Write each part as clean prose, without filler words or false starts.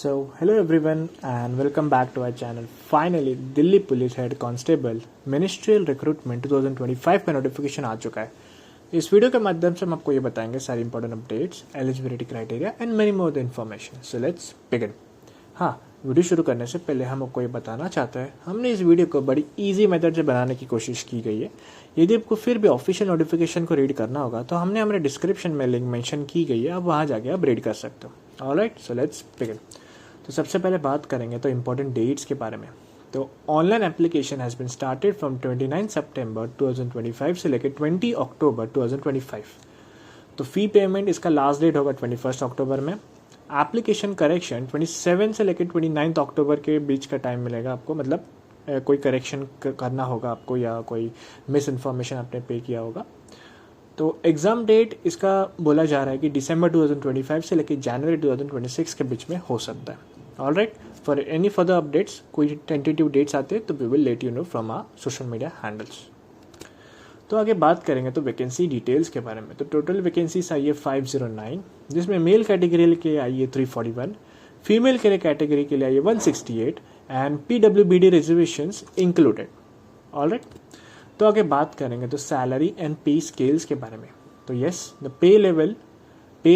Hello everyone and welcome back to our channel. Finally, Delhi police head constable ministerial recruitment 2025 का notification आ चुका है। इस video के माध्यम से हम आपको ये बताएंगे सारी important updates, eligibility criteria and many more the information. So let's begin. हाँ, वीडियो शुरू करने से पहले हम आपको ये बताना चाहते हैं, हमने इस वीडियो को बड़ी इजी मेथड से बनाने की कोशिश की गई है। यदि आपको फिर भी ऑफिशियल नोटिफिकेशन को रीड करना होगा तो हमने हमारे डिस्क्रिप्शन में लिंक मेंशन की गई है, आप वहाँ जाके आप रीड कर सकते हो। Alright, so let's begin. तो सबसे पहले बात करेंगे तो इम्पोर्टेंट डेट्स के बारे में। तो online application has been started from 29 सितंबर 2025 से लेकर 20 अक्टूबर 2025। तो फ़ी पेमेंट इसका लास्ट डेट होगा 21 अक्टूबर में। एप्लीकेशन करेक्शन 27 से लेकर 29 अक्टूबर के बीच का टाइम मिलेगा आपको, मतलब कोई करेक्शन करना होगा आपको या कोई मिस इन्फॉर्मेशन आपने पे किया होगा। तो एग्ज़ाम डेट इसका बोला जा रहा है कि दिसंबर 2025 से लेकर जनवरी 2026 के बीच में हो सकता है। Alright, for any further updates कोई टेंटेटिव डेट्स आते हैं तो we will let you know from our social media handles. तो आगे बात करेंगे तो वैकेंसी डिटेल्स के बारे में। तो टोटल वैकेंसीज आई है 509, जिसमें मेल कैटेगरी के लिए आई है 341, फीमेल के लिए कैटेगरी के लिए आई है 168 and PWBD reservations included. Alright, तो आगे बात करेंगे तो सैलरी एंड पे स्केल्स के बारे में। तो यस, द पे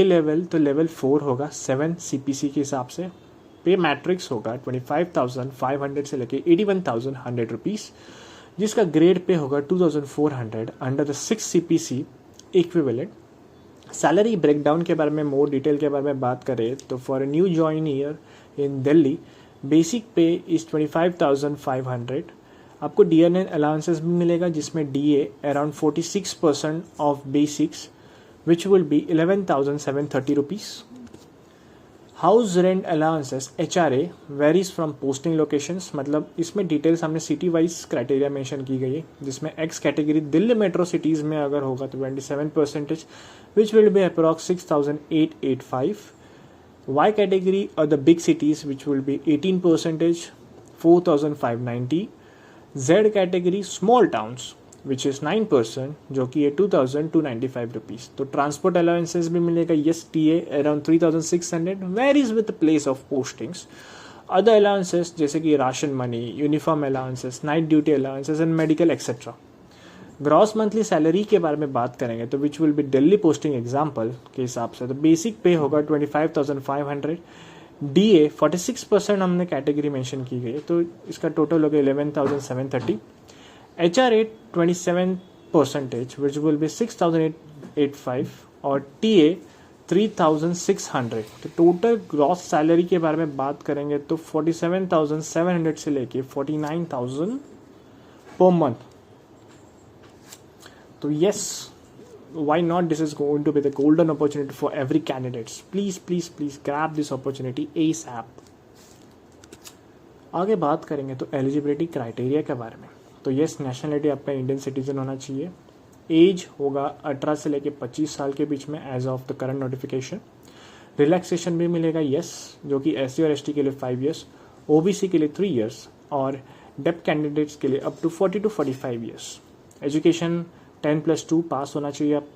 लेवल तो लेवल 4 होगा 7 CPC के हिसाब से। पे मैट्रिक्स होगा 25,500 से लेके 81,100 रुपीज़, जिसका ग्रेड पे होगा 2,400 under the 6 CPC equivalent. Salary breakdown के बारे में, मोर डिटेल के बारे में बात करें तो for a new joiner in Delhi basic pay is 25,500। आपको DNN अलाउंसेस भी मिलेगा, जिसमें DA around 46% of basics which will be 11,730 rupees. House rent allowances HRA varies from posting locations, मतलब इसमें डिटेल्स हमने सिटी वाइज क्राइटेरिया मेंशन की गई है, जिसमें X category Delhi metro cities में अगर होगा तो 27% which will be approx 6,885। Y category और the big cities which will be 18% 4,590। Z category small towns which is 9% जो कि है 2,295 रुपीज़। तो ट्रांसपोर्ट अलाउंसेस भी मिलेगा, yes, TA around 3,600 varies with place of postings. Other allowances जैसे कि ration money, uniform allowances, night duty allowances and medical etcetera. Gross monthly salary के बारे में बात करेंगे तो विच will B Delhi posting example के हिसाब से तो बेसिक पे होगा 25,500, DA 46% हमने कैटेगरी मेंशन की गई है, तो इसका टोटल होगा 11,730। HRA 27% विच विल बी 6,885 और TA 3,600। तो टोटल ग्रॉस सैलरी के बारे में बात करेंगे तो 47,700 से लेके 49,000 पर मंथ। तो yes, why not, this is going to be the golden opportunity for every candidates. Please grab this opportunity ASAP। आगे बात करेंगे तो एलिजिबिलिटी क्राइटेरिया के बारे में। तो यस, नेशनलिटी आपका इंडियन सिटीजन होना चाहिए। एज होगा 18 से लेके 25 साल के बीच में age of the current notification. Relaxation भी मिलेगा, यस, जो कि SC और ST के लिए 5 years, OBC के लिए 3 years और डेप्थ कैंडिडेट्स के लिए up to 40 to 45 years। Education 10+2 pass होना चाहिए आप।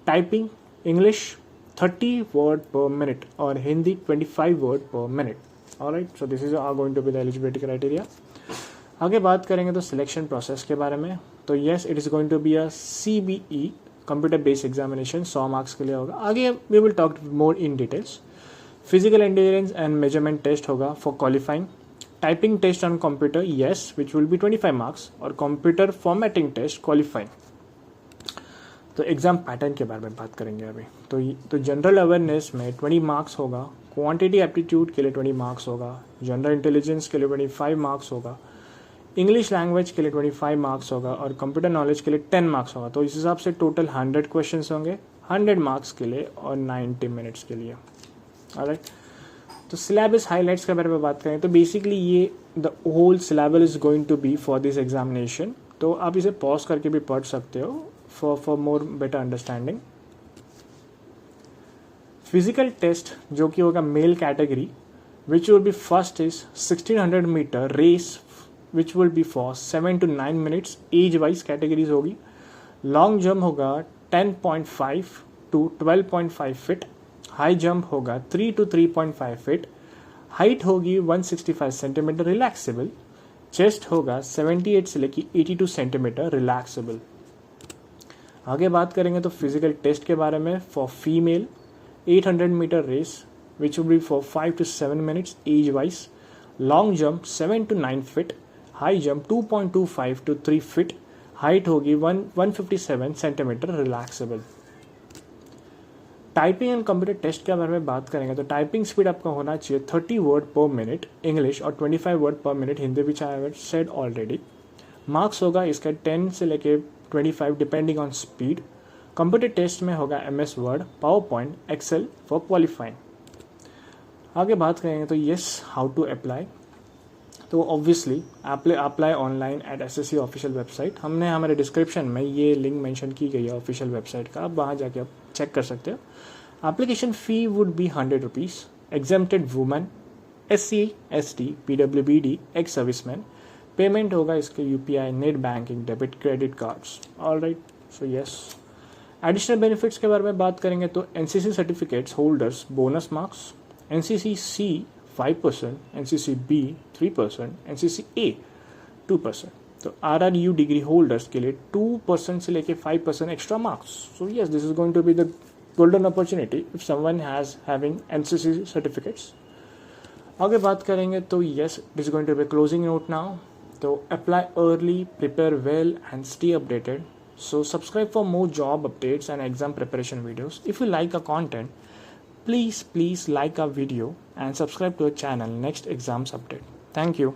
Typing English 30 word per minute और Hindi 25 word per minute. Alright, so this is are going to be the eligibility criteria. आगे बात करेंगे तो सिलेक्शन प्रोसेस के बारे में। तो yes, it is going to be a CBE computer based examination, 100 marks के लिए होगा। आगे we will talk more in details. Physical endurance and measurement test होगा for qualifying. Typing test on computer, yes, which will be 25 marks और computer formatting test qualifying. तो exam pattern के बारे में बात करेंगे अभी। तो जनरल अवेयरनेस में 20 मार्क्स होगा, क्वांटिटी एप्टीट्यूड के लिए 20 मार्क्स होगा, जनरल इंटेलिजेंस के लिए 25 मार्क्स होगा, इंग्लिश लैंग्वेज के लिए 25 मार्क्स होगा और कंप्यूटर नॉलेज के लिए 10 मार्क्स होगा। तो इस हिसाब से टोटल 100 क्वेश्चंस होंगे 100 मार्क्स के लिए और 90 मिनट्स के लिए। ऑलराइट, तो सिलेबस हाइलाइट्स के बारे में बात करें तो बेसिकली ये the whole syllabus is going to be for this examination. तो आप इसे पॉज करके भी पढ़ सकते हो for more better understanding। Physical test जो कि होगा male category which will be first is 1600 metre race which will be for 7 to 9 minutes, age wise categories होगी। लॉन्ग जंप होगा 10.5 to 12.5 फीट, हाई जंप होगा 3 to 3.5 फीट, हाइट होगी 165 centimetre relaxable, chest होगा 78 से लेकर 82 सेंटीमीटर रिलैक्सेबल। आगे बात करेंगे तो फिजिकल टेस्ट के बारे में। For female 800 metre race which will be for 5 to 7 minutes age wise, long jump 7 to 9 feet, high jump 2.25 to 3 feet, height होगी 157 centimetre relaxable. Typing and computer test के बारे में बात करेंगे तो टाइपिंग स्पीड आपका होना चाहिए 30 वर्ड पर मिनट इंग्लिश और 25 word per minute Hindi, which I have said already. Marks होगा इसका 10 से लेके 25 depending on speed. Computer test में होगा MS word, power point, excel for qualifying. आगे बात करेंगे तो येस हाउ टू अप्लाई। तो obviously apply online at SSC official website. हमने हमारे डिस्क्रिप्शन में ये लिंक मेंशन की गई है ऑफिशियल वेबसाइट का, आप वहाँ जाके आप चेक कर सकते हो। Application fee would be 100 rupees. Exempted women, SC ST PWBD ex serviceman. Payment होगा इसके UPI, net banking, debit, credit cards. Alright, so yes. Additional benefits के बारे में बात करेंगे तो NCC certificates holders bonus marks, NCC C 5%, NCC B 3%, NCC A 2%। तो RRU degree holders के लिए 2% से लेके 5% extra marks. So yes, this is going to be the golden opportunity if someone has having NCC certificates. आगे बात करेंगे तो yes, this is going to be closing note now. तो apply early, prepare well and stay updated. So subscribe for more job updates and exam preparation videos. If you like our content, please like our video and subscribe to our channel next exams update. Thank you.